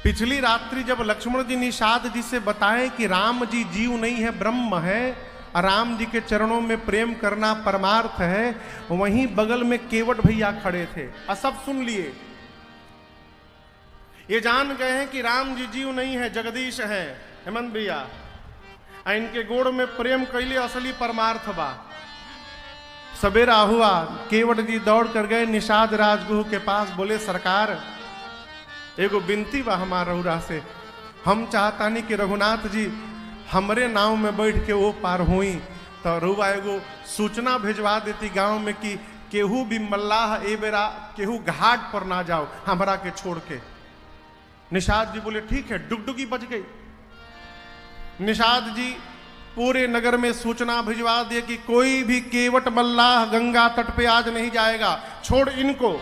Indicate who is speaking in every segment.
Speaker 1: पिछली रात्रि जब लक्ष्मण जी निषाद जी से बताएं कि राम जी जीव नहीं है, ब्रह्म है, राम जी के चरणों में प्रेम करना परमार्थ है, वहीं बगल में केवट भैया खड़े थे और सब सुन लिए। ये जान गए हैं कि राम जी जीव नहीं है, जगदीश है, हेमंत भैया, इनके गोड़ में प्रेम कैले असली परमार्थ बा। सवेरा हुआ, केवट जी दौड़ कर गए निषाद राजगुरु के पास, बोले सरकार एगो विनती बा हमारा रउरा से, हम चाहता नहीं कि रघुनाथ जी हमरे नाव में बैठ के वो पार हुई, तो रुआ एगो सूचना भेजवा देती गांव में कि केहू भी मल्लाह ए बेरा केहू घाट पर ना जाओ हमरा के छोड़ के। निषाद जी बोले ठीक है, डुगडुगी बच गई। निषाद जी पूरे नगर में सूचना भिजवा दिए कि कोई भी केवट मल्लाह गंगा तट पे आज नहीं जाएगा, छोड़ इनको।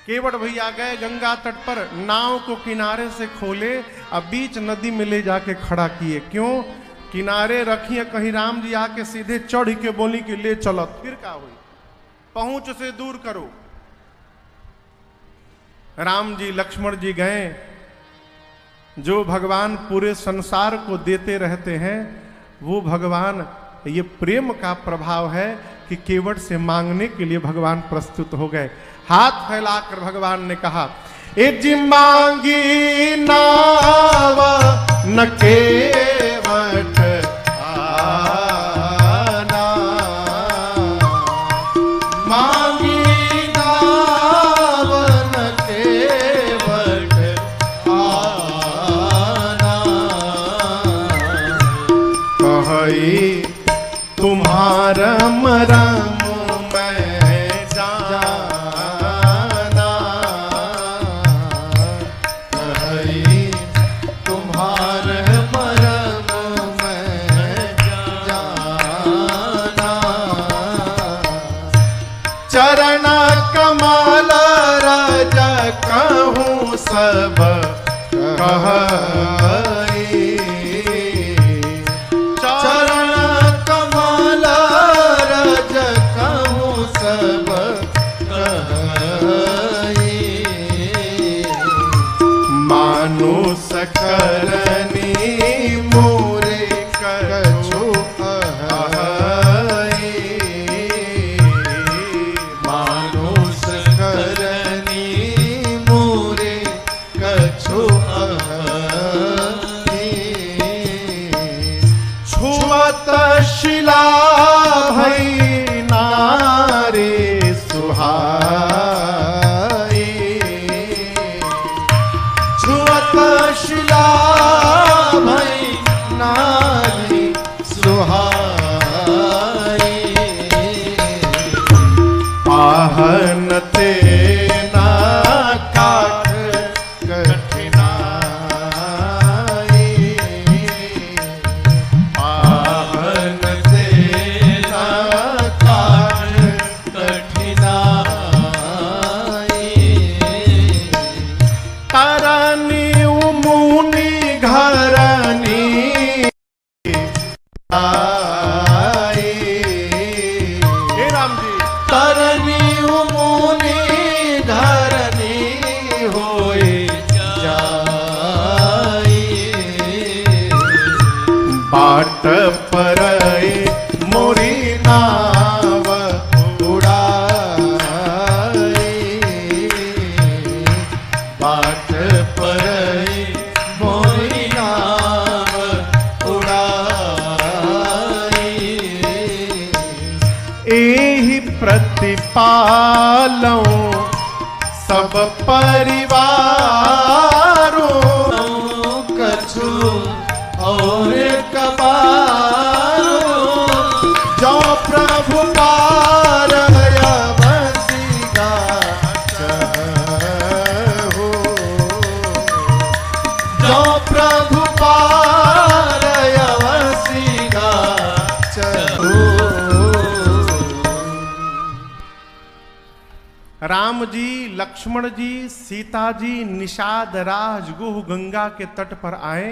Speaker 1: केवट भैया गए गंगा तट पर, नाव को किनारे से खोले अब बीच नदी में ले जाके खड़ा किए। क्यों? किनारे रखिए, कहीं राम जी आके सीधे चढ़ के बोली कि ले चलत, फिर क्या हुई, पहुंच से दूर करो। राम जी लक्ष्मण जी गए, जो भगवान पूरे संसार को देते रहते हैं वो भगवान, ये प्रेम का प्रभाव है कि केवट से मांगने के लिए भगवान प्रस्तुत हो गए। हाथ फैलाकर भगवान ने कहा, ए जी मांगी नाव न केवट आना, मांगी नाव न केवट आना, कही तुम्हारा मरम चरण कमल राज कहूँ सब कही, चरण कमल राज कहूँ सब कही, मानुष करनी मोरे कछु शिला भई नारे सुहाई, छुअत शिला भई नारी सुहाई, आहन ते ना काट कठिनाई, बाट परई मोरी नाव उड़ाई, बाट परई मोरी नाव उड़ाई, एहि प्रतिपालौ सब परिवारों, कछु और कबारो, जो प्रभु पार अवसिगा चाहो, जो प्रभु पार अवसिगा चाहो। राम जी, लक्ष्मण जी, सीता जी निषाद राजगुह गंगा के तट पर आए।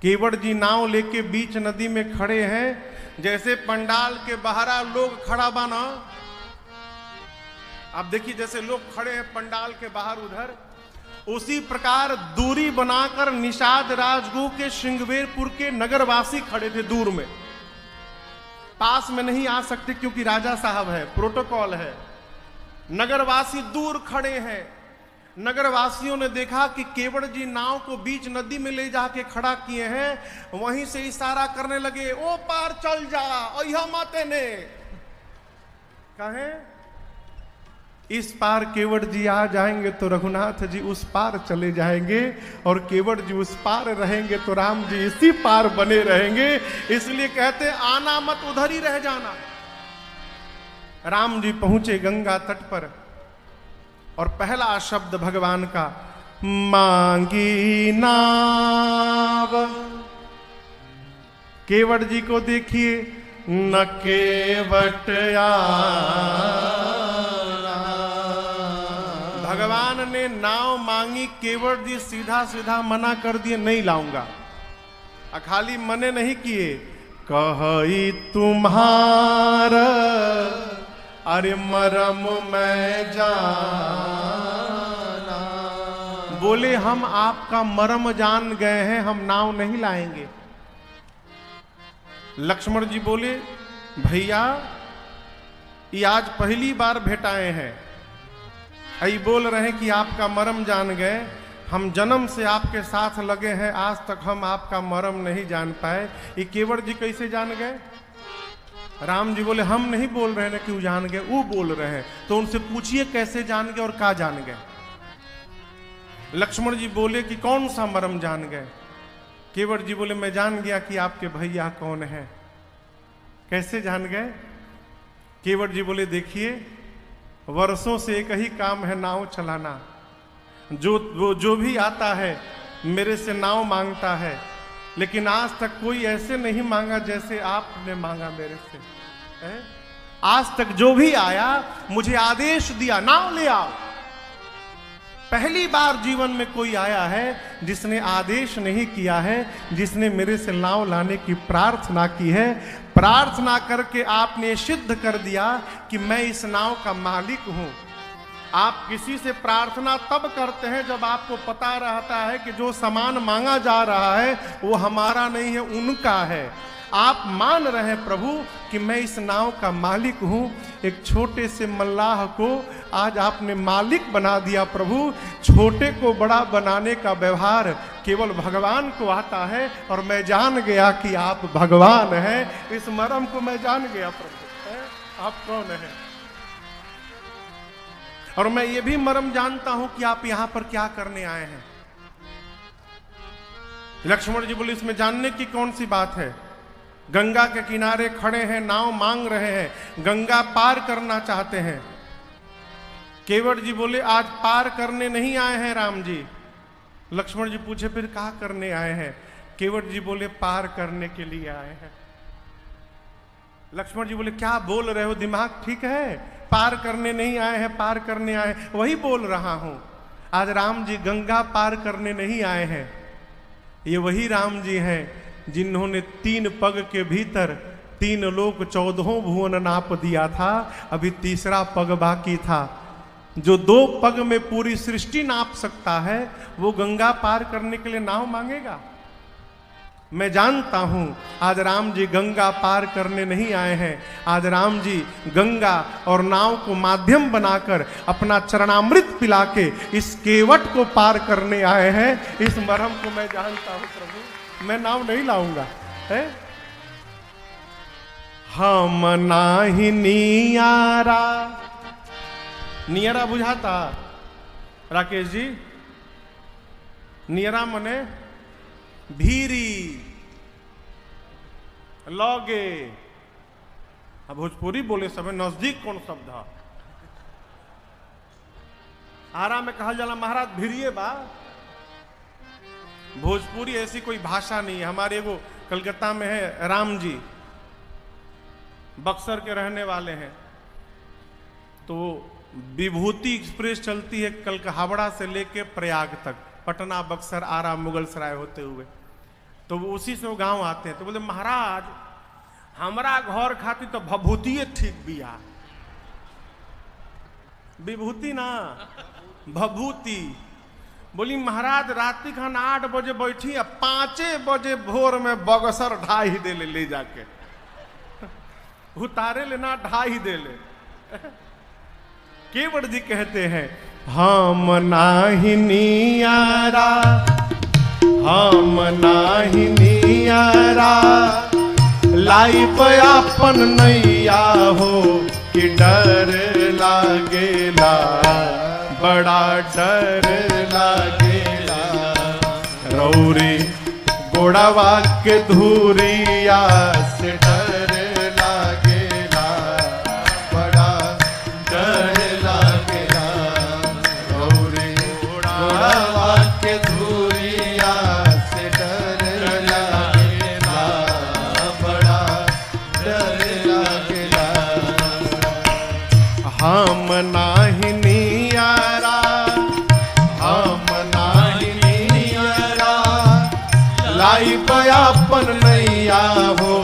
Speaker 1: केवट जी नाव लेके बीच नदी में खड़े हैं, जैसे पंडाल के बाहर लोग खड़ा बना। आप देखिए जैसे लोग खड़े हैं पंडाल के बाहर उधर, उसी प्रकार दूरी बनाकर निषाद राजगुह के श्रृंगवेरपुर के नगरवासी खड़े थे दूर में, पास में नहीं आ सकते क्योंकि राजा साहब है, प्रोटोकॉल है। नगरवासी दूर खड़े हैं। नगरवासियों ने देखा कि केवट जी नाव को बीच नदी में ले जाके खड़ा किए हैं, वहीं से इशारा करने लगे, ओ पार चल जा, अहिया माते ने कहे इस पार केवट जी आ जाएंगे तो रघुनाथ जी उस पार चले जाएंगे, और केवट जी उस पार रहेंगे तो राम जी इसी पार बने रहेंगे। इसलिए कहते आना मत, उधर ही रह जाना। राम जी पहुंचे गंगा तट पर और पहला शब्द भगवान का, मांगी नाव। केवट जी को देखिए, न केवट भगवान ने नाव मांगी, केवट जी सीधा सीधा मना कर दिए, नहीं लाऊंगा। खाली मने नहीं किए, कही तुम्हारा अरे मरम मैं जाना। बोले हम आपका मरम जान गए हैं, हम नाव नहीं लाएंगे। लक्ष्मण जी बोले, भैया ये आज पहली बार भेटाए हैं, आई बोल रहे हैं कि आपका मरम जान गए। हम जन्म से आपके साथ लगे हैं, आज तक हम आपका मरम नहीं जान पाए। ये केवट जी कैसे जान गए? राम जी बोले, हम नहीं बोल रहे हैं क्यों जान गए, वो बोल रहे हैं। तो उनसे पूछिए कैसे जान गए और क्या जान गए। लक्ष्मण जी बोले कि कौन सा मरम जान गए? केवट जी बोले, मैं जान गया कि आपके भैया कौन है। कैसे जान गए? केवट जी बोले, देखिए वर्षों से एक ही काम है, नाव चलाना। जो भी आता है मेरे से नाव मांगता है, लेकिन आज तक कोई ऐसे नहीं मांगा जैसे आपने मांगा मेरे से। आज तक जो भी आया मुझे आदेश दिया, नाव ले आओ। पहली बार जीवन में कोई आया है जिसने आदेश नहीं किया है, जिसने मेरे से नाव लाने की प्रार्थना की है। प्रार्थना करके आपने सिद्ध कर दिया कि मैं इस नाव का मालिक हूं। आप किसी से प्रार्थना तब करते हैं जब आपको पता रहता है कि जो सामान मांगा जा रहा है वो हमारा नहीं है, उनका है। आप मान रहे हैं प्रभु कि मैं इस नाव का मालिक हूं। एक छोटे से मल्लाह को आज आपने मालिक बना दिया प्रभु। छोटे को बड़ा बनाने का व्यवहार केवल भगवान को आता है, और मैं जान गया कि आप भगवान हैं। इस मर्म को मैं जान गया प्रभु, आप कौन हैं। और मैं ये भी मर्म जानता हूं कि आप यहां पर क्या करने आए हैं। लक्ष्मण जी बोले, इसमें जानने की कौन सी बात है। गंगा के किनारे खड़े हैं, नाव मांग रहे हैं, गंगा पार करना चाहते हैं। केवट जी बोले, आज पार करने नहीं आए हैं राम जी। लक्ष्मण जी पूछे, फिर कहा करने आए हैं। केवट जी बोले, पार करने के लिए आए हैं। लक्ष्मण जी बोले, क्या बोल रहे हो, दिमाग ठीक है? पार करने नहीं आए हैं, पार करने आए हैं। वही बोल रहा हूं, आज राम जी गंगा पार करने नहीं आए हैं। ये वही राम जी हैं जिन्होंने 3 पग के भीतर 3 लोक 14 भुवन नाप दिया था। अभी तीसरा पग बाकी था। जो 2 पग में पूरी सृष्टि नाप सकता है वो गंगा पार करने के लिए नाव मांगेगा। मैं जानता हूं आज राम जी गंगा पार करने नहीं आए हैं। आज राम जी गंगा और नाव को माध्यम बनाकर अपना चरणामृत पिला के इस केवट को पार करने आए हैं। इस मरहम को मैं जानता हूं प्रभु, मैं नाव नहीं लाऊंगा है। हम नाही नियारा, नियरा बुझाता राकेश जी? नियरा मने भीरी, लौगे। अब भोजपुरी बोले सब नजदीक कौन शब्द है? आरा में कहा जाला महाराज भीरिये बा। भोजपुरी ऐसी कोई भाषा नहीं है। हमारे वो कलकत्ता में है राम जी, बक्सर के रहने वाले हैं। तो विभूति एक्सप्रेस चलती है कल हावड़ा से लेके प्रयाग तक, पटना, बक्सर, आरा, मुगल सराय होते हुए। तो वो उसी से वो गांव आते हैं। तो बोले महाराज हमारा घर खातिर तो भभूतिये ठीक बिया। विभूति ना, भभूति। बोली महाराज रात्रि खान 8 बजे बैठी, अब 5 बजे भोर में बगसर ढाई दे ले जाके उतारे लेना ढाई दे ले। केवट जी कहते हैं हम नाही नियारा, हम नाही नियारा, लाई पयापन नैया हो कि डर लागेला, बड़ा डर लागेला। रौरी गोड़ावा के धूरिया से डर लागेला, बड़ा डर लागेला। रौरी गोड़ावा के धूरिया से डर लागेला, बड़ा डर लागेला। हम नाही नियारा, हम नाही नियारा, लाई पयापन नैया हो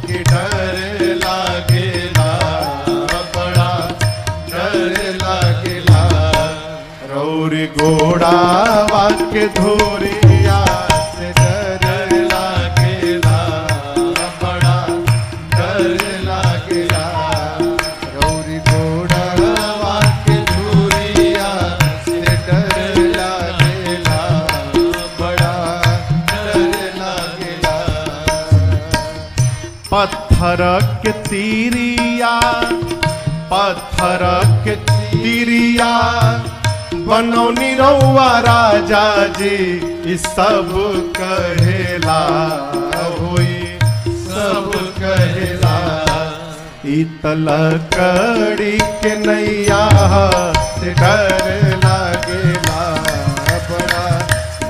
Speaker 1: कि डर लागेला, बड़ा डर लागेला। रौरी घोड़ावा के धोरिया से डर लागेला, बड़ा डर लागेला। रौरी घोड़ावा के धोरिया से डर लागेला, बड़ा डर लागेला। पत्थर के तीरिया, पत्थर के तीरिया, बनौनी रउआ राजा जी, ई सब कहेला होई, सब कहेला। ई तलकड़ी के नैया से डर लागेला, बड़ा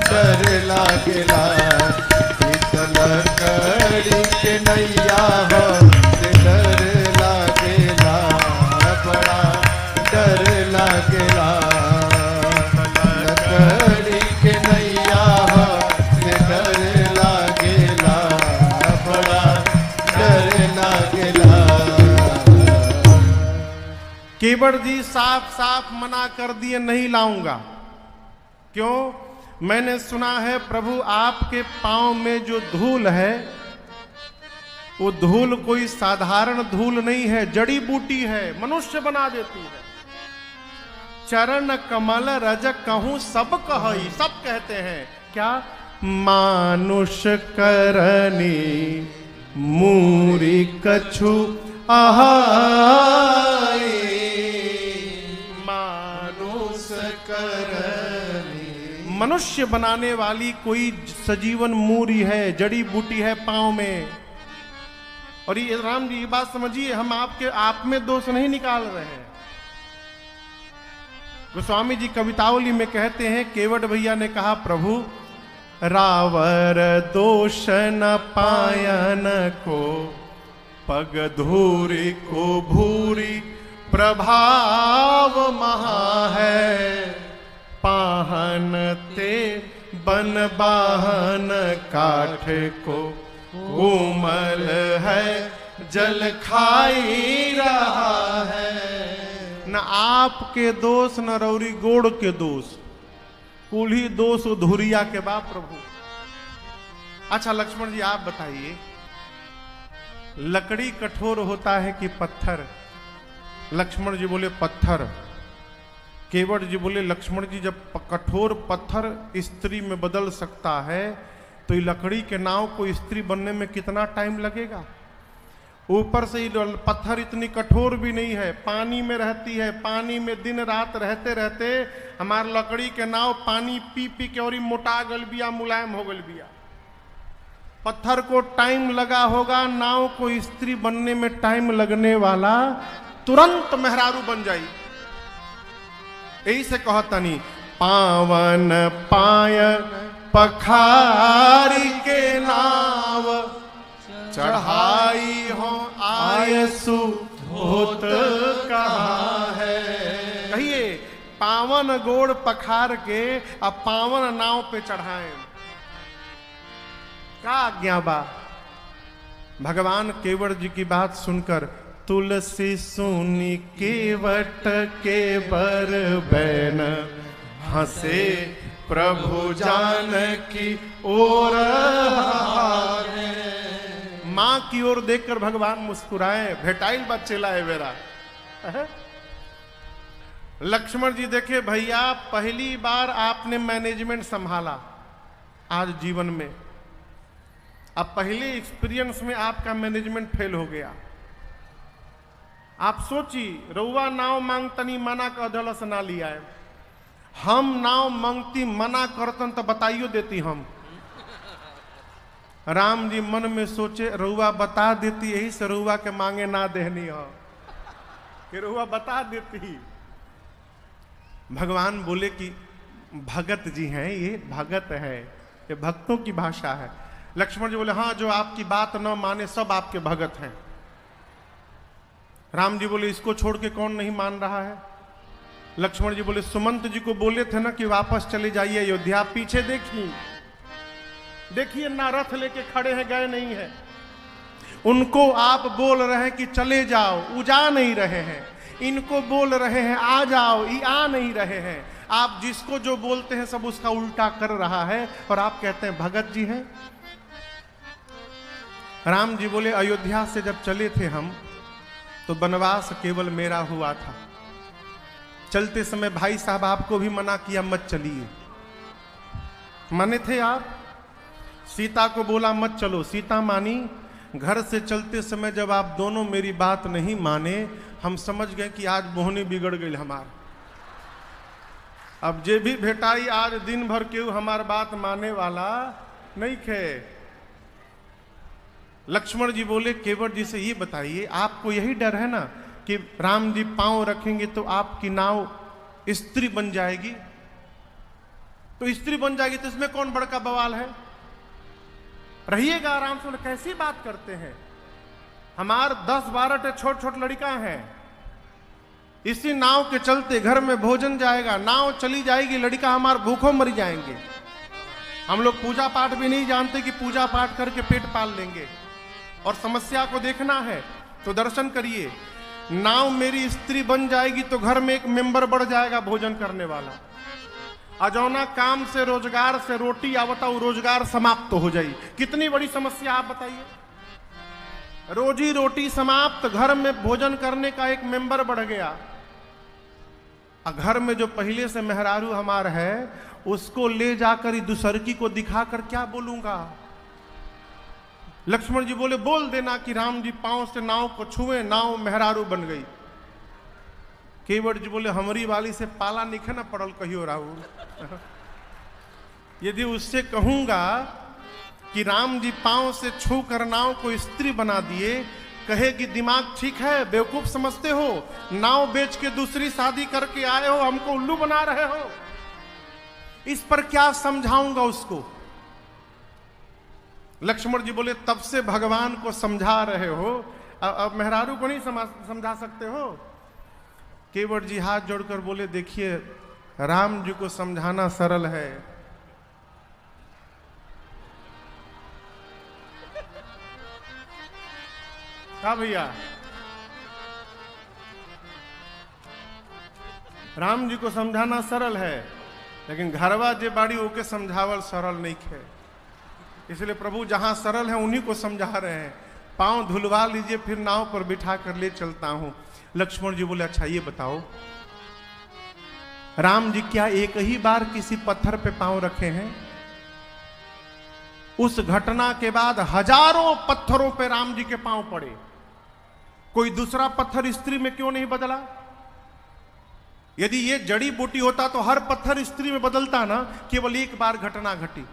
Speaker 1: डर लागेला। ई तलकड़ी के नैया से डर लागेला, बड़ा डर लागेला। तलकड़ी के नैया से डर लागेला, बड़ा डर लागेला। केवट जी साफ साफ मना कर दिए, नहीं लाऊंगा। क्यों? मैंने सुना है प्रभु आपके पांव में जो धूल है वो धूल कोई साधारण धूल नहीं है, जड़ी बूटी है, मनुष्य बना देती है। चरण कमल रज कहूं सब कहई, सब कहते हैं क्या? मानुष करनी मूरी कछु आहाई, मानुष करनी। मनुष्य बनाने वाली कोई सजीवन मूरी है, जड़ी बूटी है पांव में। और ये राम जी ये बात समझिए, हम आपके आप में दोष नहीं निकाल रहे हैं। गोस्वामी जी कवितावली में कहते हैं, केवट भैया ने कहा प्रभु रावर दोष न पायन को, पग धूरी को भूरी प्रभाव महा है। पाहन ते बन बाहन काठ को, कोमल है जल खाई रहा है। न आपके दोष न रौरी गोड़ के दोष, कुल ही दोष धुरिया के बाप प्रभु। अच्छा लक्ष्मण जी आप बताइए, लकड़ी कठोर होता है कि पत्थर? लक्ष्मण जी बोले पत्थर। केवट जी बोले लक्ष्मण जी जब कठोर पत्थर स्त्री में बदल सकता है तो ये लकड़ी के नाव को स्त्री बनने में कितना टाइम लगेगा? ऊपर से पत्थर इतनी कठोर भी नहीं है, पानी में रहती है, पानी में दिन रात रहते रहते हमार लकड़ी के नाव पानी पी पी के और मोटा गल बिया, मुलायम हो गल बिया। पत्थर को टाइम लगा होगा, नाव को स्त्री बनने में टाइम लगने वाला, तुरंत मेहरारू बन जाई। यही से कहतनी पावन पायन पखारी के नाव, चढ़ाई हो आयसु होत कहाँ है। कहिए पावन गोड़ पखार के अब पावन नाव पे चढ़ाएं, क्या आज्ञा बा? भगवान केवट जी की बात सुनकर तुलसी सुनी केवट के बर बैन, हंसे प्रभु जानकी ओर हारे। माँ की ओर देखकर भगवान मुस्कुराए, भेटाइल बा चेला है मेरा। लक्ष्मण जी देखे भैया, पहली बार आपने मैनेजमेंट संभाला आज जीवन में। अब पहले एक्सपीरियंस में आपका मैनेजमेंट फेल हो गया। आप सोची, रउआ नाव मांगतनी मना कर दलस ना लिया है, हम नाव मांगती मना करतन तो बताइयो देती हम। राम जी मन में सोचे, रउआ बता देती, यही से रउआ के मांगे ना देहनी हो कि रउआ बता देती। भगवान बोले कि भगत जी हैं, ये भगत है, ये भक्तों की भाषा है। लक्ष्मण जी बोले हाँ, जो आपकी बात न माने सब आपके भगत हैं। राम जी बोले इसको छोड़ के कौन नहीं मान रहा है? लक्ष्मण जी बोले सुमंत जी को बोले थे ना कि वापस चले जाइए अयोध्या, पीछे देखिए, देखिए ना रथ लेके खड़े हैं, गए नहीं है। उनको आप बोल रहे हैं कि चले जाओ, वो जा नहीं रहे हैं। इनको बोल रहे हैं आ जाओ, ये आ नहीं रहे हैं। आप जिसको जो बोलते हैं सब उसका उल्टा कर रहा है, और आप कहते हैं भगत जी हैं। राम जी बोले अयोध्या से जब चले थे हम तो वनवास केवल मेरा हुआ था। चलते समय भाई साहब आपको भी मना किया मत चलिए, माने थे आप। सीता को बोला मत चलो, सीता मानी। घर से चलते समय जब आप दोनों मेरी बात नहीं माने, हम समझ गए कि आज मोहनी बिगड़ गई हमार। अब जे भी भेटाई आज दिन भर क्यों हमार बात माने वाला नहीं खे। लक्ष्मण जी बोले केवट जी से ये बताइए, आपको यही डर है ना कि राम जी पांव रखेंगे तो आपकी नाव स्त्री बन जाएगी? तो स्त्री बन जाएगी तो इसमें कौन बड़का बवाल है? रहिएगा आराम से। कैसी बात करते हैं, हमार 10-12 छोट छोट लड़का हैं, इसी नाव के चलते घर में भोजन जाएगा, नाव चली जाएगी, लड़का हमार भूखों मर जाएंगे। हम लोग पूजा पाठ भी नहीं जानते कि पूजा पाठ करके पेट पाल लेंगे। और समस्या को देखना है तो दर्शन करिए, नाव मेरी स्त्री बन जाएगी तो घर में एक मेंबर बढ़ जाएगा भोजन करने वाला। अजौना काम से रोजगार से रोटी आवता, वो रोजगार समाप्त हो जाए। कितनी बड़ी समस्या आप बताइए। रोजी रोटी समाप्त, घर में भोजन करने का एक मेंबर बढ़ गया। घर में जो पहले से मेहरारू हमार है उसको ले जाकर दूसरकी को दिखाकर क्या बोलूंगा? लक्ष्मण जी बोले बोल देना कि राम जी पांव से नाव को छुए, नाव मेहरारू बन गई। केवट जी बोले हमारी वाली से पाला निखे ना पड़ल कहियो राहुल। यदि उससे कहूंगा कि राम जी पांव से छू कर नाव को स्त्री बना दिए, कहेगी दिमाग ठीक है, बेवकूफ समझते हो, नाव बेच के दूसरी शादी करके आए हो, हमको उल्लू बना रहे हो। इस पर क्या समझाऊंगा उसको? लक्ष्मण जी बोले तब से भगवान को समझा रहे हो, अब मेहरारू को नहीं समझा सकते हो? केवट जी हाथ जोड़कर बोले देखिए राम जी को समझाना सरल है, हाँ भैया, राम जी को समझाना सरल है, लेकिन घरवा जे बाड़ी ओके समझावल सरल नहीं है। इसलिए प्रभु जहां सरल है उन्हीं को समझा रहे हैं। पांव धुलवा लीजिए फिर नाव पर बिठा कर ले चलता हूं। लक्ष्मण जी बोले अच्छा ये बताओ, राम जी क्या एक ही बार किसी पत्थर पे पांव रखे हैं? उस घटना के बाद हजारों पत्थरों पे राम जी के पांव पड़े, कोई दूसरा पत्थर स्त्री में क्यों नहीं बदला? यदि ये जड़ी बूटी होता तो हर पत्थर स्त्री में बदलता ना, केवल एक बार घटना घटी।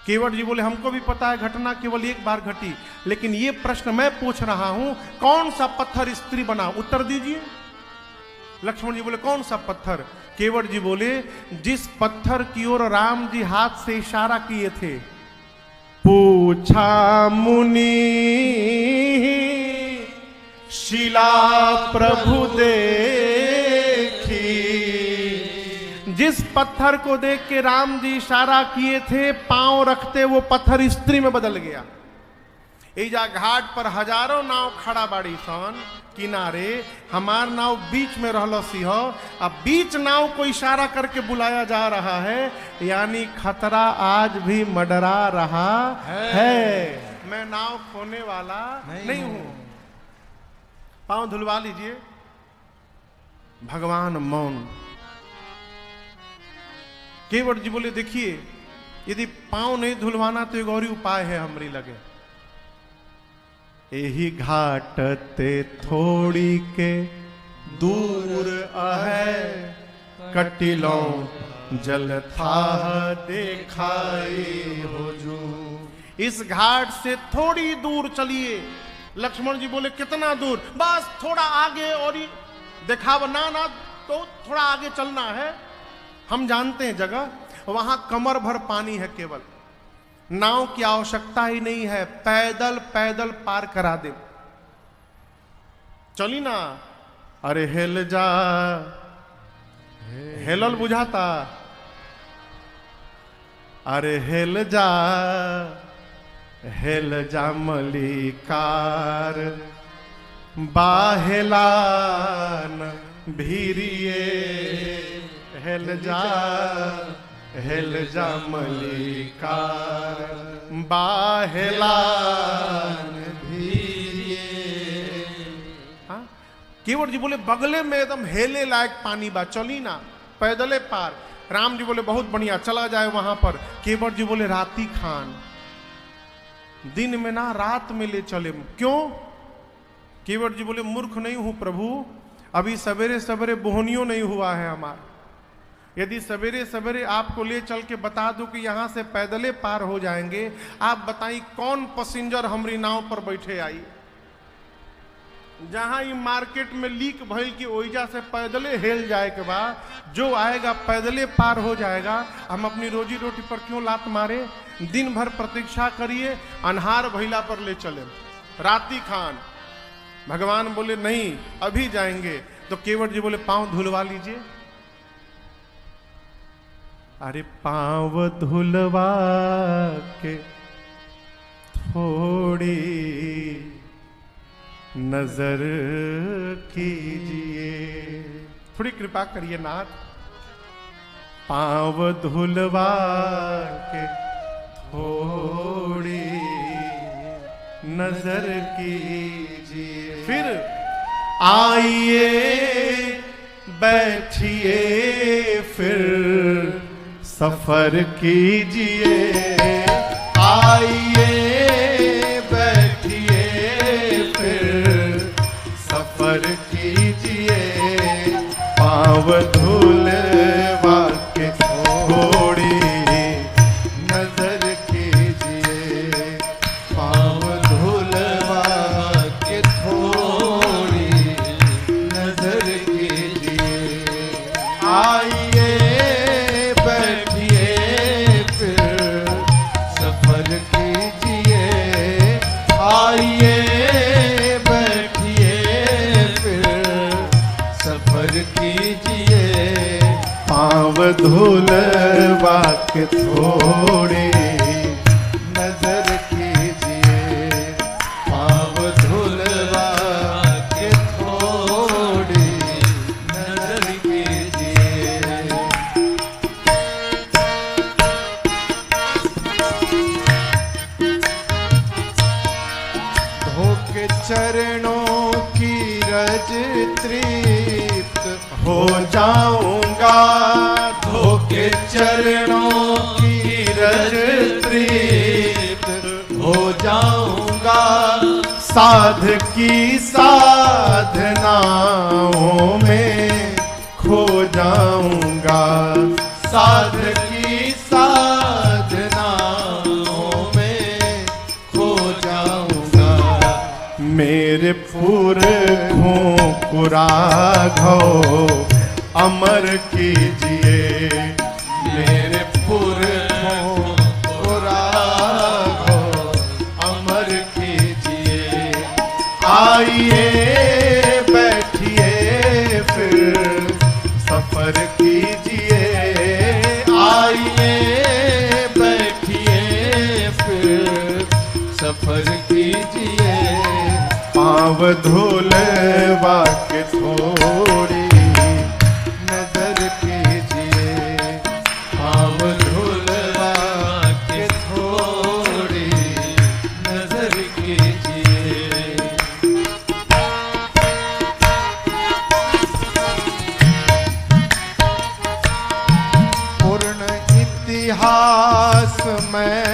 Speaker 1: केवट जी बोले हमको भी पता है घटना केवल एक बार घटी, लेकिन ये प्रश्न मैं पूछ रहा हूं कौन सा पत्थर स्त्री बना, उत्तर दीजिए। लक्ष्मण जी बोले कौन सा पत्थर? केवट जी बोले जिस पत्थर की ओर राम जी हाथ से इशारा किए थे। पूछा मुनि शिला प्रभु देखी, जिस पत्थर को देख के राम जी इशारा किए थे पांव रखते वो पत्थर स्त्री में बदल गया। एजा घाट पर हजारों नाव खड़ा बाड़ी सन किनारे, हमार नाव बीच में रहल सी हो, अब बीच नाव को इशारा करके बुलाया जा रहा है, यानी खतरा आज भी मंडरा रहा है। मैं नाव खोने वाला नहीं हूं। पांव धुलवा लीजिए। भगवान मौन। केवट जी बोले देखिए यदि पांव नहीं धुलवाना तो एक और उपाय है हमरी लगे। यही घाट ते थोड़ी के दूर है, कटिलो जल था देखाई हो जो। इस घाट से थोड़ी दूर चलिए। लक्ष्मण जी बोले कितना दूर? बस थोड़ा आगे, और दिखावा ना तो थोड़ा आगे चलना है। हम जानते हैं जगह, वहां कमर भर पानी है, केवल नाव की आवश्यकता ही नहीं है, पैदल पैदल पार करा दे। चली ना। अरे हेल जा, हेलल बुझाता। अरे हेल जा, हेल जा मलिकार, बाहेलान भीरिए। हेल जा, हेल जा मलिकार, बाहेलान भीरिए। हाँ, केवट जी बोले बगले में एकदम हेले लायक पानी बा, चली ना पैदले पार। राम जी बोले बहुत बढ़िया, चला जाए वहां पर। केवट जी बोले राती खान, दिन में ना रात में ले चले। क्यों? केवट जी बोले मूर्ख नहीं हूं प्रभु, अभी सवेरे सवेरे बोहनियों नहीं हुआ है हमारा। यदि सवेरे सवेरे आपको ले चल के बता दूं कि यहां से पैदले पार हो जाएंगे, आप बताइए कौन पैसेंजर हमारी नाव पर बैठे आई? जहां ये मार्केट में लीक भइल की ओइजा से पैदले हेल जाए के बाद, जो आएगा पैदले पार हो जाएगा। हम अपनी रोजी रोटी पर क्यों लात मारे? दिन भर प्रतीक्षा करिए, अन्हार भइला पर ले चले राती खान। भगवान बोले नहीं अभी जाएंगे। तो केवट जी बोले पांव धुलवा लीजिए। अरे पांव धुलवा के थोड़ी नजर कीजिए, थोड़ी कृपा करिए नाथ। पांव धुलवा के थोड़ी नजर कीजिए, फिर आइए बैठिए, फिर सफर कीजिए। आइए बैठिए, फिर सफर कीजिए। पांव धुलवा के थोड़ी नजर कीजिए। पांव धुलवा के थोड़ी नजर कीजिए। आइए बैठिए, फिर सफर कीजिए। आइए बैठिए, फिर सफर कीजिए। पांव धुलवा के थोड़ी नजर कीजिए। पांव धुलवा के थोड़ी नजर कीजिए। धोके चरणों की रज तृप्त हो जाऊंगा। धोके चरणों की रज तृप्त हो जाऊंगा। साध की साधनाओं में खो जाऊंगा। साध की साधनाओं में खो जाऊंगा। मेरे पुरखों को राघव अमर कीजिए। मेरे पुरखों को राघव अमर कीजिए। आइए बैठिए, फिर सफर कीजिए। आइए बैठिए, फिर सफर कीजिए। धुलवा के थोड़ी नजर कीजिए, पाँव धुलवा के थोड़ी नजर कीजिए। पूर्ण इतिहास में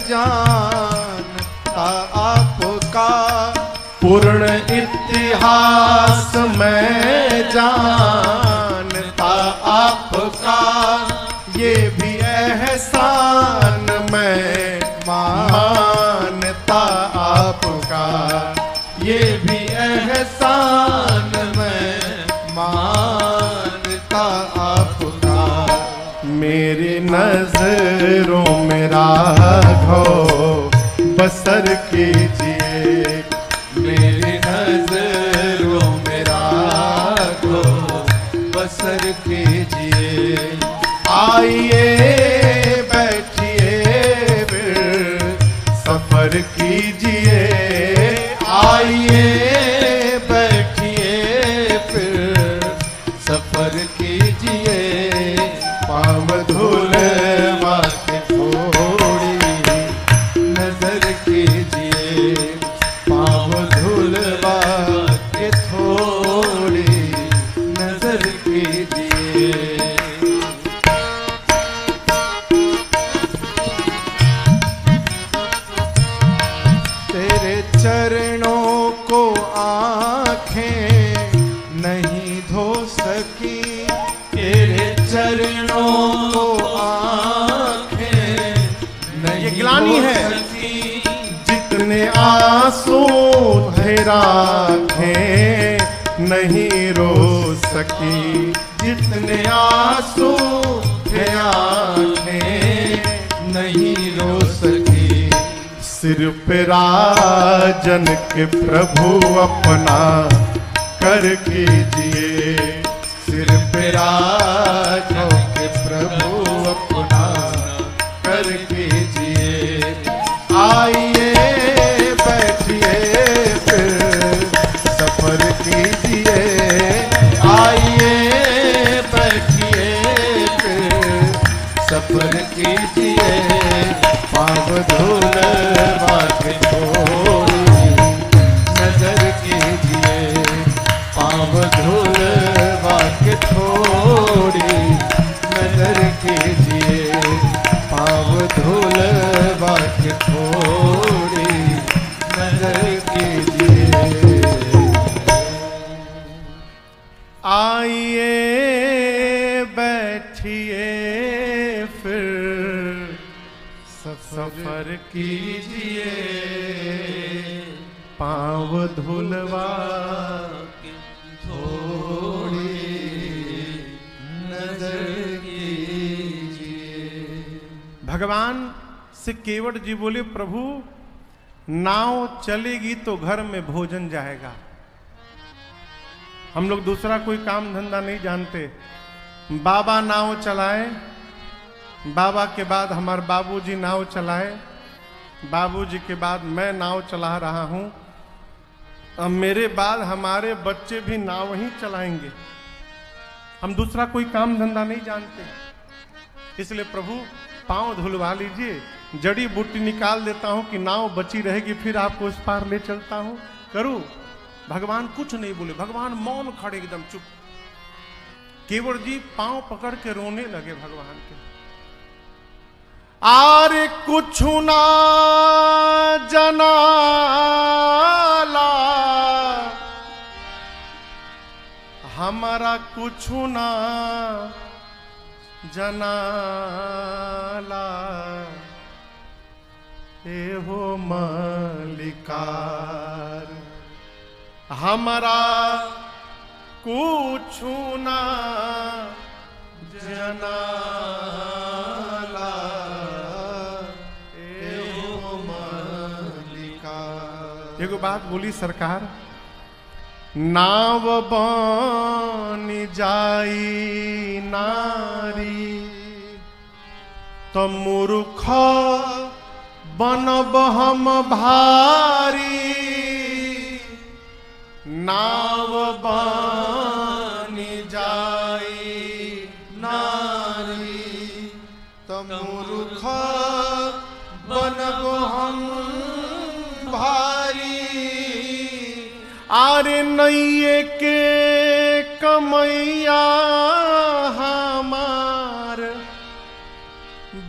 Speaker 1: जानता आपका, पूर्ण इतिहास में जानता आपका, ये भी एहसान मैं मानता आपका, ये भी एहसान मैं मानता आपका। मेरी नजरों में राघव बसर कीजिए, मेरी नजरों में राघव बसर कीजिए। आइए बैठिए फिर सफर कीजिए, आइए बैठिए फिर सफर कीजिए। पाँव धुलवा के थोड़ी नजर कीजिए, पाँव धुलवा के थोड़ी नजर कीजिए। तेरे चरणों को आँखें नहीं धो सकी, तेरे चरणों को आँखें नहीं गिलानी है सकी। जितने आंसू थे आँखें नहीं रो सकी, जितने आंसू थे आँखें नहीं रो सकी। सिर पे राजन के प्रभु अपना कर कीजिए, सिर पे राजन के प्रभु अपना कर कीजिए। आइए बैठिए फिर सफर कीजिए, आइए बैठिए फिर सफर कीजिए। पाँव धुलवा के थोड़ी नजर कीजिए, पाँव धुलवा के थोड़ी नजर कीजिए, पाँव धुलवा के थोड़ी नजर कीजिए। आइए बैठिए फिर सफर कीजिए, पाँव धुलवा के थोड़ी नजर कीजिए। भगवान से केवट जी बोले, प्रभु नाव चलेगी तो घर में भोजन जाएगा। हम लोग दूसरा कोई काम धंधा नहीं जानते। बाबा नाव चलाए, बाबा के बाद हमारे बाबूजी नाव चलाए, बाबूजी के बाद मैं नाव चला रहा हूं। अब मेरे बाद हमारे बच्चे भी नाव ही चलाएंगे। हम दूसरा कोई काम धंधा नहीं जानते, इसलिए प्रभु पांव धुलवा लीजिए, जड़ी बूटी निकाल देता हूं कि नाव बची रहेगी, फिर आपको उस पार ले चलता हूं। करूं? भगवान कुछ नहीं बोले, भगवान मौन खड़े एकदम चुप। केवट जी पांव पकड़ के रोने लगे भगवान के। आरे कुछ ना जनाला हमारा, कुछ ना जनाला एहो मलिकार, हमारा कुछ ना जनाला एहो मलिकार। एगो बात बोली सरकार, नाव बनी जाई नारी तो मूर्ख बनब हम भारी, नाव बानी जाई नारी तमुरुख बनबो हम भारी। आरे नैये के कमैया हमार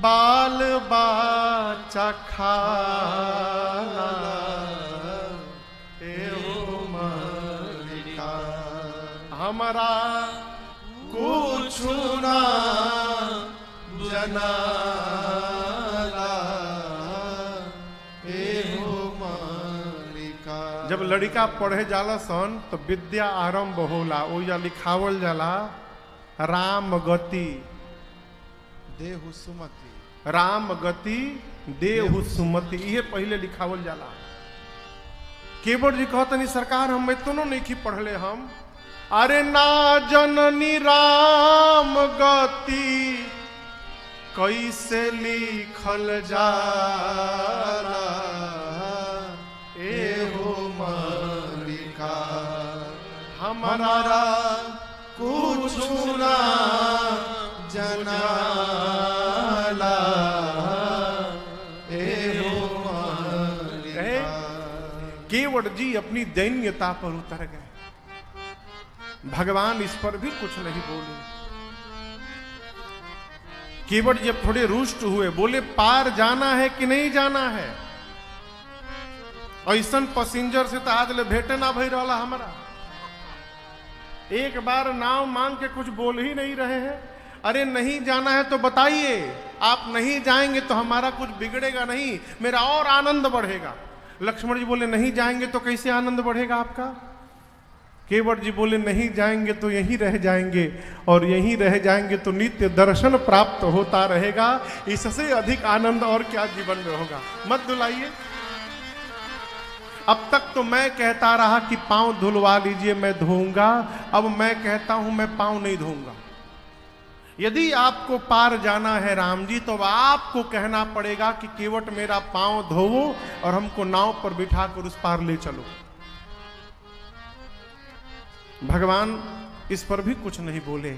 Speaker 1: बाल बाचा खाला एहो मालिका हमारा कुछ ना जनाला एहो मालिका। जब लड़का पढ़े जाला सन तो विद्या आरंभ होला, ओया लिखावल जाला राम गति देहु सुमति, राम गति देहु सुमति, ये पहले लिखावल जाला। केवट जी कहतनी सरकार हम इतनो नहीं की पढ़ले हम। अरे ना जननी राम गति कैसे लिखल जाला एहो मालिका हमारा कुछ ना जनाला एहो मालिका। केवट जी अपनी दैन्यता पर उतर गए, भगवान इस पर भी कुछ नहीं बोले। केवट जब थोड़े रुष्ट हुए, बोले पार जाना है कि नहीं जाना है? ऐसन पैसेंजर से तो आज ले भेटे ना भई रहा हमारा। एक बार नाव मांग के कुछ बोल ही नहीं रहे हैं। अरे नहीं जाना है तो बताइए, आप नहीं जाएंगे तो हमारा कुछ बिगड़ेगा नहीं, मेरा और आनंद बढ़ेगा। लक्ष्मण जी बोले नहीं जाएंगे तो कैसे आनंद बढ़ेगा आपका? केवट जी बोले नहीं जाएंगे तो यहीं रह जाएंगे, और यहीं रह जाएंगे तो नित्य दर्शन प्राप्त होता रहेगा। इससे अधिक आनंद और क्या जीवन में होगा? मत दुलाइए। अब तक तो मैं कहता रहा कि पांव धुलवा लीजिए मैं धोऊंगा, अब मैं कहता हूं मैं पांव नहीं धोऊंगा। यदि आपको पार जाना है राम जी, तो आपको कहना पड़ेगा कि केवट मेरा पांव धोवो और हमको नाव पर बिठाकर उस पार ले चलो। भगवान इस पर भी कुछ नहीं बोले।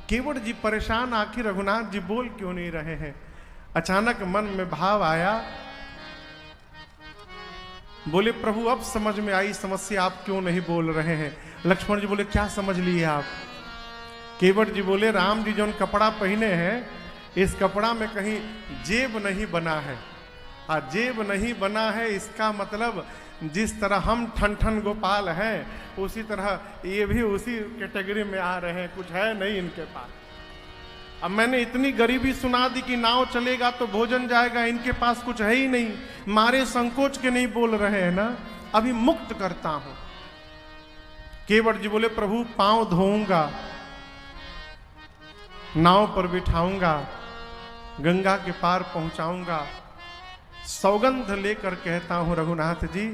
Speaker 1: केवट जी परेशान, आखिर रघुनाथ जी बोल क्यों नहीं रहे हैं? अचानक मन में भाव आया, बोले प्रभु अब समझ में आई समस्या, आप क्यों नहीं बोल रहे हैं? लक्ष्मण जी बोले क्या समझ लिए आप? केवट जी बोले राम जी जो कपड़ा पहने हैं, इस कपड़ा में कहीं जेब नहीं बना है। जेब नहीं बना है इसका मतलब जिस तरह हम ठन ठन गोपाल हैं, उसी तरह ये भी उसी कैटेगरी में आ रहे हैं, कुछ है नहीं इनके पास। अब मैंने इतनी गरीबी सुना दी कि नाव चलेगा तो भोजन जाएगा, इनके पास कुछ है ही नहीं, मारे संकोच के नहीं बोल रहे हैं ना, अभी मुक्त करता हूं। केवट जी बोले प्रभु पांव धोऊंगा, नाव पर बिठाऊंगा, गंगा के पार पहुंचाऊंगा, सौगंध लेकर कहता हूं रघुनाथ जी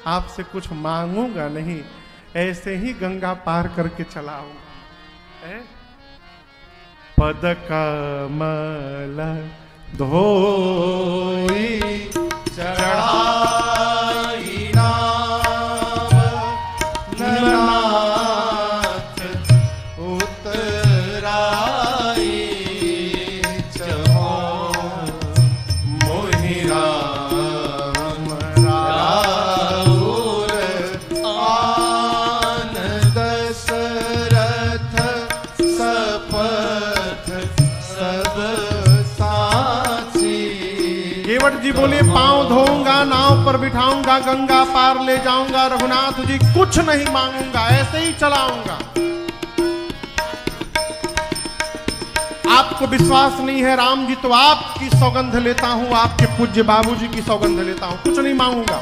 Speaker 1: आपसे कुछ मांगूंगा नहीं, ऐसे ही गंगा पार करके चला आऊंगा। पद कमल धोई चढ़ाई नाव, नाथ उतराई चहो मोहि राम राउर आन दशरथ सपथ सब साची। केवट जी बोले पांव धोऊंगा, नाव पर बिठाऊंगा, गंगा पार ले जाऊंगा, रघुनाथ जी कुछ नहीं मांगूंगा, ऐसे ही चलाऊंगा। आपको विश्वास नहीं है राम जी, तो आपकी सौगंध लेता हूं, आपके पूज्य बाबूजी की सौगंध लेता हूं, कुछ नहीं मांगूंगा।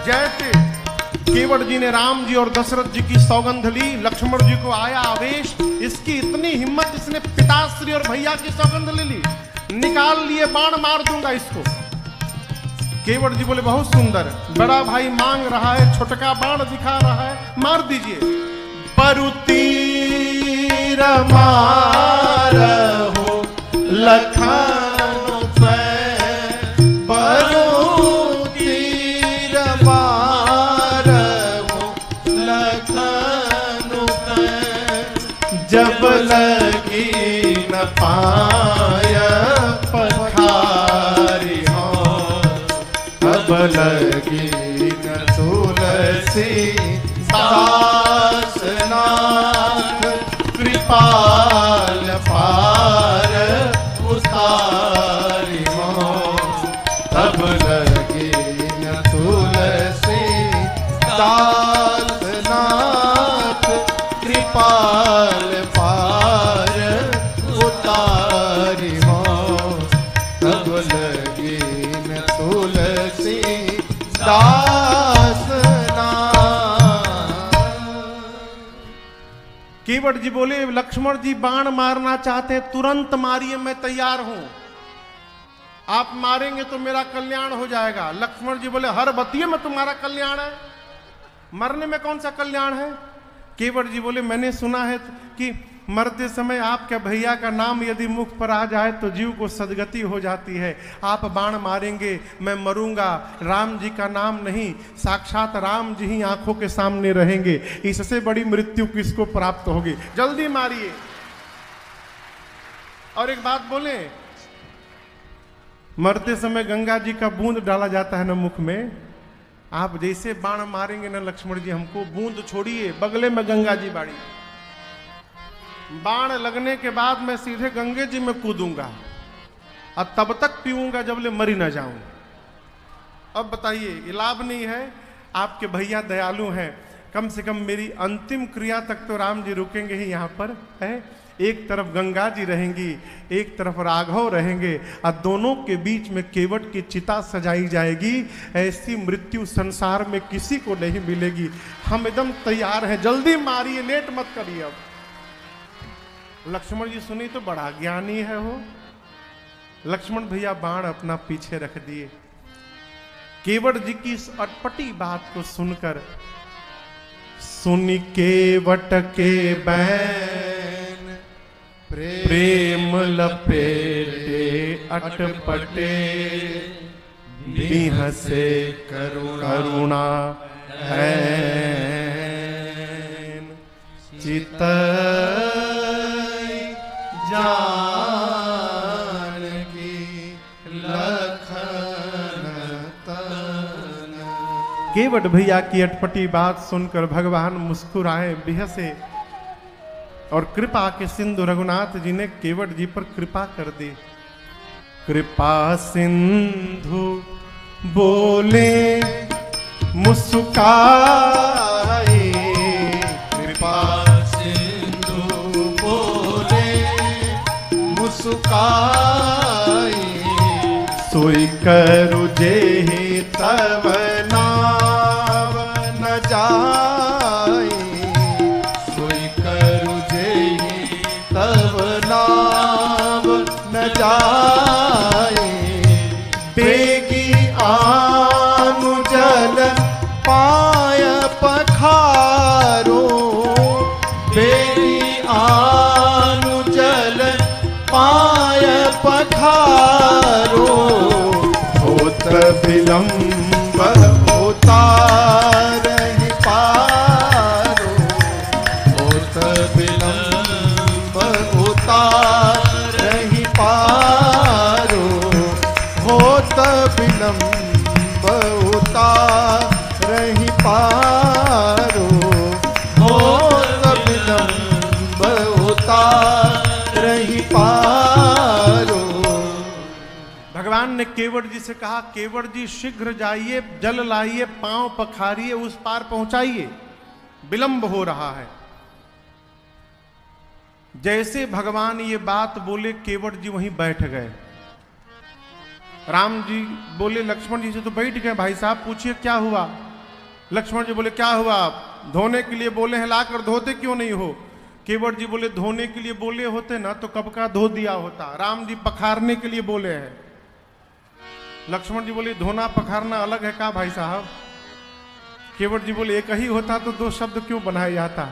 Speaker 1: जैसे केवट जी ने राम जी और दशरथ जी की सौगंध ली, लक्ष्मण जी को आया आवेश, इसकी इतनी हिम्मत, इसने पिताश्री और भैया की सौगंध ले ली, निकाल लिए बाण, मार दूंगा इसको। केवट जी बोले बहुत सुंदर, बड़ा भाई मांग रहा है, छोटका बाण दिखा रहा है, मार दीजिए। परुतीर मारहु लखन पे, परुतीर मारहु पाय पखारी हो, अब लगी न तुलसी दास नाथ, कृपाल पार उतारी हो, तब लगी न तुलसी दास नाथ, कृपाल पार उतारी हो, तब लगी न तुलसी दास नाथ। केवट जी बोले लक्ष्मण जी बाण मारना चाहते हैं, तुरंत मारिए, मैं तैयार हूं। आप मारेंगे तो मेरा कल्याण हो जाएगा। लक्ष्मण जी बोले हर बतिये में तुम्हारा कल्याण है, मरने में कौन सा कल्याण है। केवट जी बोले मैंने सुना है कि मरते समय आपके भैया का नाम यदि मुख पर आ जाए तो जीव को सदगति हो जाती है। आप बाण मारेंगे, मैं मरूंगा, राम जी का नाम नहीं, साक्षात राम जी ही आंखों के सामने रहेंगे, इससे बड़ी मृत्यु किसको प्राप्त होगी, जल्दी मारिए। और एक बात बोले, मरते समय गंगा जी का बूंद डाला जाता है ना मुख में, आप जैसे बाण मारेंगे ना लक्ष्मण जी हमको, बूंद छोड़िए, बगले में गंगा जी बाड़ी, बाण लगने के बाद मैं सीधे गंगे जी में कूदूंगा और तब तक पीऊंगा जब ले मरी ना जाऊं। अब बताइए, ये लाभ नहीं है। आपके भैया दयालु हैं, कम से कम मेरी अंतिम क्रिया तक तो राम जी रुकेंगे ही यहाँ पर है। एक तरफ गंगा जी रहेंगी, एक तरफ राघव रहेंगे, और दोनों के बीच में केवट की चिता सजाई जाएगी। ऐसी मृत्यु संसार में किसी को नहीं मिलेगी। हम एकदम तैयार हैं, जल्दी मारिए, लेट मत करिए। अब लक्ष्मण जी सुनी तो बड़ा ज्ञानी है वो। लक्ष्मण भैया बाण अपना पीछे रख दिए। केवट जी की इस अटपटी बात को सुनकर, सुनी केवट के बैन प्रेम लपेटे अटपटे, बिहसे करुणा है चित जानकी लखन तन। केवट भैया की अटपटी बात सुनकर भगवान मुस्कुराए, बिहसे, और कृपा के सिंधु रघुनाथ जी ने केवट जी पर कृपा कर दी। कृपा सिंधु बोले मुस्काए, कृपा सुकाई, सोई करु जेहि तब नाव न जाई, सोई करु जेहि तब नाव न जाई, बेगी आनु जल पाय पखारो, बेगी आनु जल पाय पखारो, होत विलंब उतारहि पारो, होत विलंब उतारहि पारो, होत विलंब उतारहि पारो, होत विलंब उतारहि पारो। भगवान ने केवट जी से कहा, केवट जी शीघ्र जाइए, जल लाइए, पांव पखारिए, उस पार पहुंचाइए, विलंब हो रहा है। जैसे भगवान ये बात बोले, केवट जी वहीं बैठ गए। राम जी बोले लक्ष्मण जी से तो बैठ गए, भाई साहब पूछिए क्या हुआ। लक्ष्मण जी बोले क्या हुआ, धोने के लिए बोले हैं, लाकर धोते क्यों नहीं हो। केवट जी बोले धोने के लिए बोले होते ना तो कब का धो दिया होता, राम जी पखारने के लिए बोले हैं। लक्ष्मण जी बोले धोना पखारना अलग है का भाई साहब। केवट जी बोले एक ही होता तो दो शब्द क्यों बनाया जाता।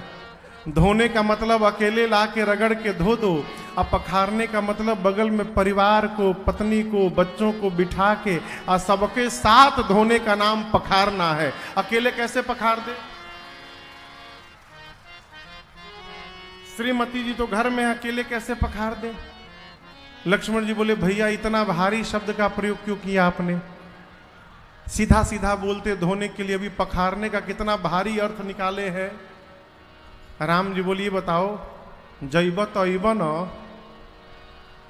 Speaker 1: धोने का मतलब अकेले ला के रगड़ के धो दो, अब पखारने का मतलब बगल में परिवार को, पत्नी को, बच्चों को बिठा के और सबके साथ धोने का नाम पखारना है। अकेले कैसे पखार दे। श्रीमती जी तो घर में अकेले कैसे पखार दे। लक्ष्मण जी बोले भैया इतना भारी शब्द का प्रयोग क्यों किया आपने? सीधा सीधा बोलते धोने के लिए, अभी पखारने का कितना भारी अर्थ निकाले हैं। राम जी बोलिए बताओ, जैबत अबन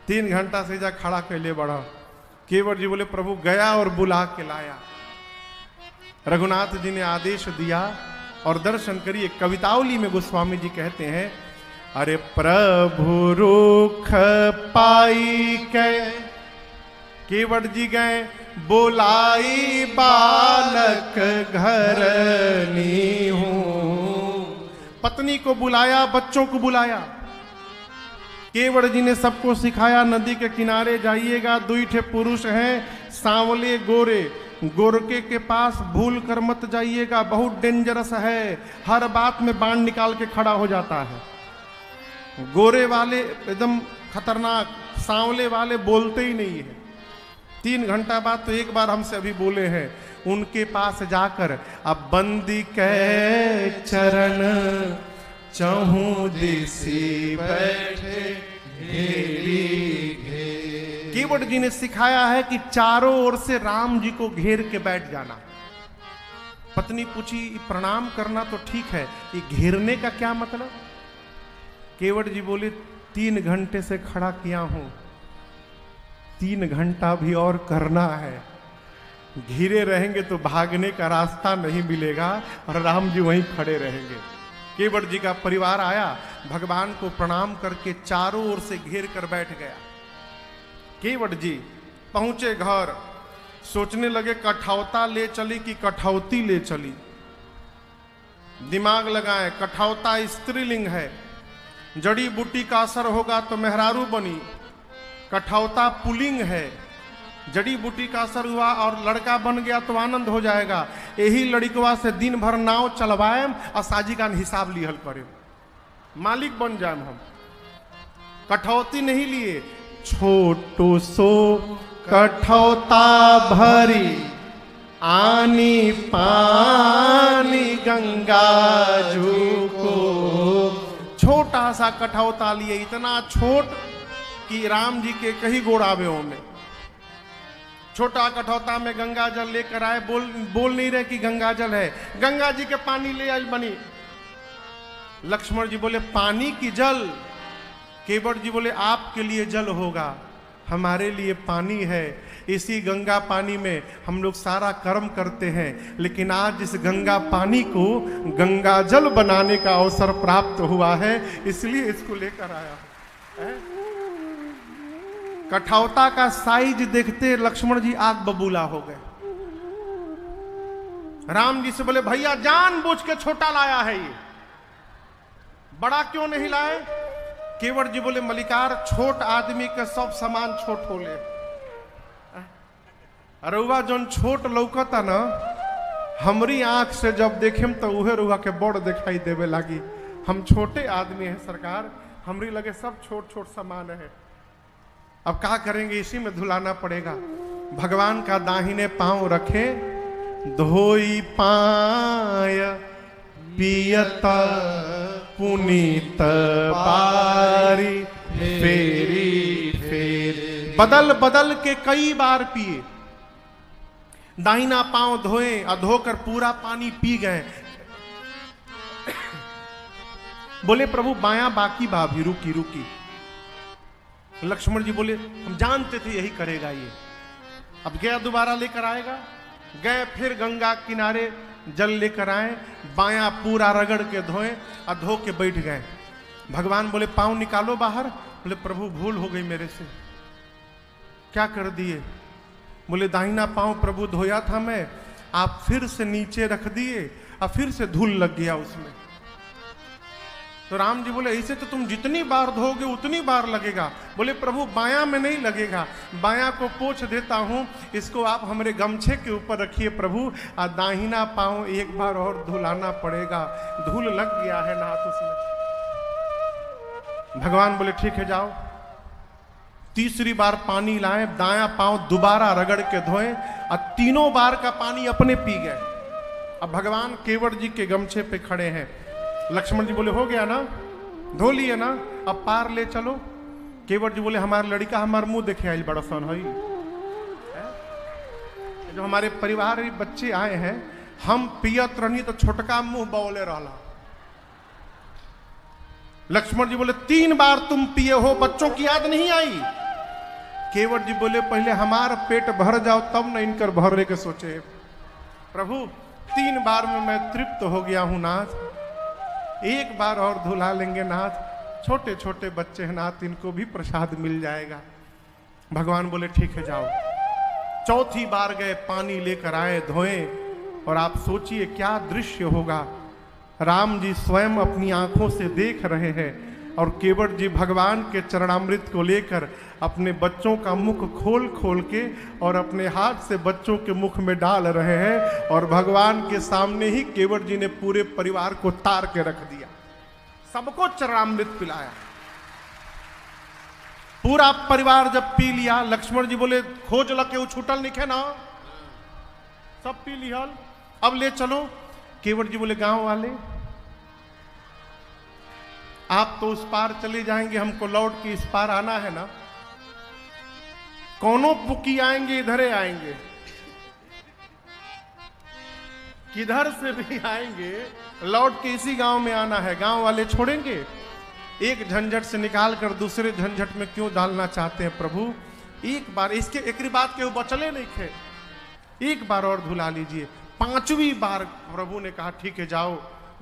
Speaker 1: 3 घंटा से जा खड़ा कैले बढ़ा। केवट जी बोले प्रभु गया और बुला के लाया। रघुनाथ जी ने आदेश दिया और दर्शन करिए। कवितावली में गोस्वामी जी कहते हैं, अरे प्रभु रुख पाई के केवट जी गए बोलाई बालक घर नी हूं। पत्नी को बुलाया, बच्चों को बुलाया। केवट जी ने सबको सिखाया, नदी के किनारे जाइएगा, 2 ठे पुरुष हैं, सांवले गोरे, गोरके के पास भूल कर मत जाइएगा, बहुत डेंजरस है, हर बात में बाण निकाल के खड़ा हो जाता है। गोरे वाले एकदम खतरनाक, सांवले वाले बोलते ही नहीं है। 3 घंटा बाद तो एक बार हमसे अभी बोले हैं, उनके पास जाकर अब बंदी के चरण चहु दिसी बैठे घेरी घेरी। केवट जी ने सिखाया है कि चारों ओर से राम जी को घेर के बैठ जाना। पत्नी पूछी प्रणाम करना तो ठीक है, ये घेरने का क्या मतलब? केवट जी बोले 3 घंटे से खड़ा किया हूं, 3 घंटा भी और करना है। घिरे रहेंगे तो भागने का रास्ता नहीं मिलेगा और राम जी वहीं खड़े रहेंगे। केवट जी का परिवार आया, भगवान को प्रणाम करके चारों ओर से घेर कर बैठ गया। केवट जी पहुंचे घर, सोचने लगे कठौता ले चली कि कठौती ले चली। दिमाग लगाए, कठौता स्त्रीलिंग है, जड़ी बूटी का असर होगा तो मेहरारू बनी। कठौता पुलिंग है, जड़ी बूटी का असर हुआ और लड़का बन गया तो आनंद हो जाएगा। यही लड़कवा से दिन भर नाव चलवाए और साजी का हिसाब लिहल करे, मालिक बन जाए हम। कठौती नहीं लिए, छोटो सो कठौता भरी आनी पानी गंगा जू को। छोटा सा कठौता लिए, इतना छोट कि राम जी के कहीं गोड़ावे में। छोटा कठौता में गंगा जल लेकर आए, बोल नहीं रहे कि गंगा जल है, गंगा जी के पानी ले आई बनी। लक्ष्मण जी बोले पानी की जल? केवट जी बोले आपके लिए जल होगा, हमारे लिए पानी है। इसी गंगा पानी में हम लोग सारा कर्म करते हैं, लेकिन आज इस गंगा पानी को गंगा जल बनाने का अवसर प्राप्त हुआ है, इसलिए इसको लेकर आया है। कठौता का साइज देखते लक्ष्मण जी आग बबूला हो गए। राम जी से बोले भैया जानबूझ के छोटा लाया है, ये बड़ा क्यों नहीं लाए? केवट जी बोले मलिकार छोट आदमी के सब सामान छोट होले, रउआ जोन छोट लौकता ना, हमरी आंख से जब देखेम तो उहे रुआ के बड़ दिखाई देवे लागी। हम छोटे आदमी हैं सरकार, हमरी लगे सब छोट छोट सामान है। अब क्या करेंगे, इसी में धुलाना पड़ेगा। भगवान का दाहिने पांव रखे, धोई पाय पियत पुनीत बारी फेरी फेरी। बदल बदल के कई बार पिए, दाहिना पांव धोए और धोकर पूरा पानी पी गए। बोले प्रभु बायां बाकी बा भी, रुकी रुकी। लक्ष्मण जी बोले हम जानते थे यही करेगा ये। अब गया दोबारा लेकर आएगा, गए फिर गंगा किनारे जल लेकर आए, बायां पूरा रगड़ के धोए और धो के बैठ गए। भगवान बोले पांव निकालो बाहर। बोले प्रभु भूल हो गई मेरे से। क्या कर दिए? बोले दाहिना पांव प्रभु धोया था मैं, आप फिर से नीचे रख दिए और फिर से धूल लग गया उसमें। तो राम जी बोले ऐसे तो तुम जितनी बार धोगे उतनी बार लगेगा। बोले प्रभु बायां में नहीं लगेगा, बायां को पोंछ देता हूं, इसको आप हमारे गमछे के ऊपर रखिए प्रभु, और दाहिना पांव एक बार और धुलाना पड़ेगा, धूल लग गया है नाथ उसमें। भगवान बोले ठीक है जाओ। तीसरी बार पानी लाए, दायां पांव दोबारा रगड़ के धोए और तीनों बार का पानी अपने पी गए। अब भगवान केवट जी के गमछे पे खड़े हैं। लक्ष्मण जी बोले हो गया ना, धो लिए ना, अब पार ले चलो। केवट जी बोले हमारे लड़का हमार मुंह देखे आई बड़ा सन हई, जो हमारे परिवार बच्चे आए हैं, हम पियत रहनी तो छोटका मुंह बौले रहला। लक्ष्मण जी बोले 3 बार तुम पिए हो, बच्चों की याद नहीं आई? केवट जी बोले पहले हमारा पेट भर जाओ तब न इनकर भरने के सोचे। प्रभु 3 बार में मैं तृप्त हो गया हूं नाथ, 1 बार और धुला लेंगे नाथ, छोटे छोटे बच्चे हैं नाथ, इनको भी प्रसाद मिल जाएगा। भगवान बोले ठीक है जाओ। चौथी बार गए, पानी लेकर आए, धोए, और आप सोचिए क्या दृश्य होगा। राम जी स्वयं अपनी आंखों से देख रहे हैं और केवट जी भगवान के चरणामृत को लेकर अपने बच्चों का मुख खोल खोल के और अपने हाथ से बच्चों के मुख में डाल रहे हैं, और भगवान के सामने ही केवट जी ने पूरे परिवार को तार के रख दिया, सबको चरणामृत पिलाया। पूरा परिवार जब पी लिया, लक्ष्मण जी बोले खोज लके वो छूटल निखे ना, सब पी लिहल, अब ले चलो। केवट जी बोले गांव वाले आप तो उस पार चले जाएंगे, हमको लौट के इस पार आना है ना, कौनों पुकी आएंगे इधर आएंगे, किधर से भी आएंगे लौट के इसी गांव में आना है, गांव वाले छोड़ेंगे? एक झंझट से निकाल कर दूसरे झंझट में क्यों डालना चाहते हैं प्रभु? एक बार इसके एक बात के बचले नहीं थे, एक बार और धुला लीजिए। 5वीं बार प्रभु ने कहा ठीक है जाओ।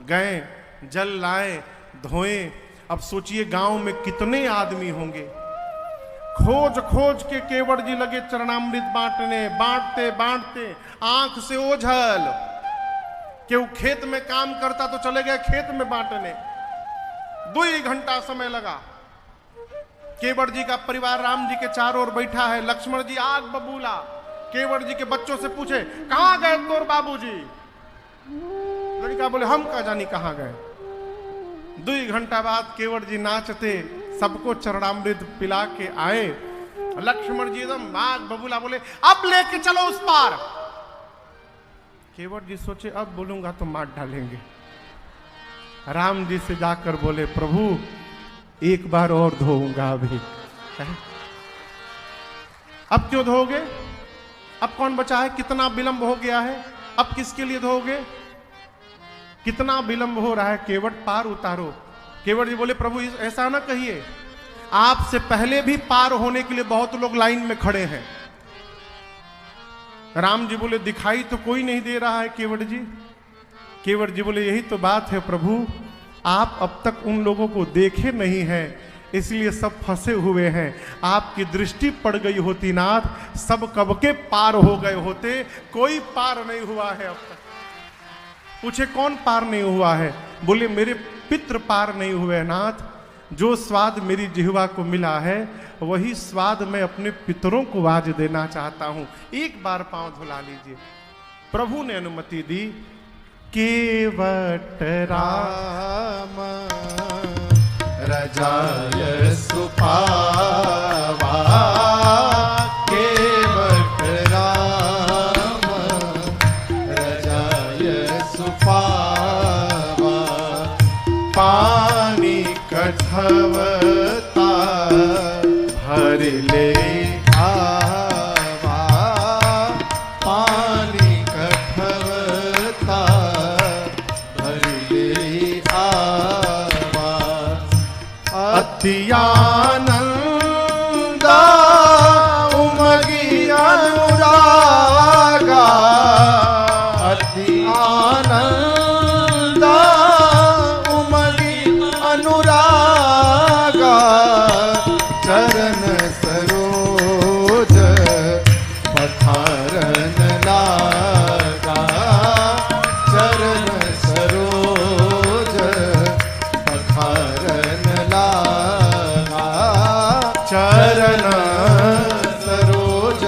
Speaker 1: गए, जल लाए, धोए। अब सोचिए गांव में कितने आदमी होंगे। खोज खोज के केवट जी लगे चरणामृत बांटने, बांटते बांटते आंख से ओझल। केहू खेत में काम करता तो चले गए खेत में बांटने, 2 घंटा समय लगा। केवट जी का परिवार राम जी के चारों ओर बैठा है। लक्ष्मण जी आग बबूला, केवट जी के बच्चों से पूछे कहां गए तोर बाबूजी? लड़का बोले हम का जानी कहां गए। 2 घंटा बाद केवट जी नाचते सबको चरणामृत पिला के आए। लक्ष्मण जी एकदम आग बबूला, बोले अब लेके चलो उस पार। केवट जी सोचे अब बोलूंगा तो मार डालेंगे। राम जी से जाकर बोले प्रभु एक बार और धोऊंगा अभी। अब क्यों धोगे? अब कौन बचा है? कितना विलंब हो गया है, अब किसके लिए धोगे? कितना विलंब हो रहा है? केवट पार उतारो। केवट जी बोले प्रभु ऐसा ना कहिए, आपसे पहले भी पार होने के लिए बहुत लोग लाइन में खड़े हैं। राम जी बोले दिखाई तो कोई नहीं दे रहा है केवट जी। केवट जी बोले यही तो बात है प्रभु, आप अब तक उन लोगों को देखे नहीं हैं, इसलिए सब फंसे हुए हैं। आपकी दृष्टि पड़ गई होती नाथ, सब कब के पार हो गए होते। कोई पार नहीं हुआ है अब तक। पूछे कौन पार नहीं हुआ है? बोले मेरे पितृ पार नहीं हुए नाथ। जो स्वाद मेरी जिह्वा को मिला है वही स्वाद मैं अपने पितरों को आज देना चाहता हूं। एक बार पांव धुला लीजिए। प्रभु ने अनुमति दी। केवट राम
Speaker 2: रजाय सुपावा, केवट राम रजाय सुपावा, पानी कठवता भर ले आवा, पानी कठवता भर ले आवा, अति आनंदा उमगी अनुरागा, अति आनंदा उमगी अनुरागा, चरण सरोज पठारन लागा, चरण सरोज पठारन लागा, चरण सरोज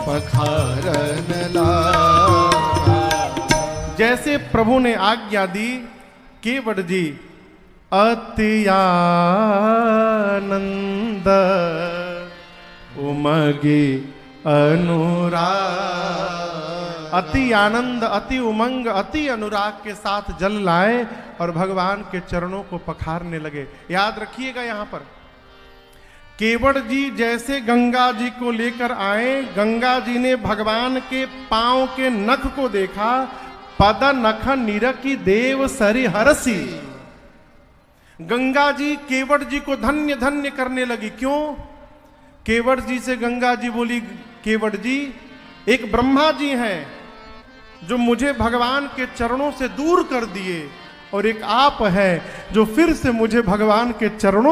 Speaker 2: पखारन लागा।
Speaker 1: जैसे प्रभु ने आज्ञा दी, केवट जी अति आनंद उमगी अनुराग, अति आनंद, अति उमंग, अति अनुराग के साथ जल लाए और भगवान के चरणों को पखारने लगे। याद रखिएगा यहां पर केवट जी जैसे गंगा जी को लेकर आए, गंगा जी ने भगवान के पांव के नख को देखा, पद नख निरखी देव सरि हरसी। गंगा जी केवट जी को धन्य धन्य करने लगी। क्यों? केवट जी से गंगा जी बोली, केवट जी एक ब्रह्मा जी हैं जो मुझे भगवान के चरणों से दूर कर दिए, और एक आप है जो फिर से मुझे भगवान के चरणों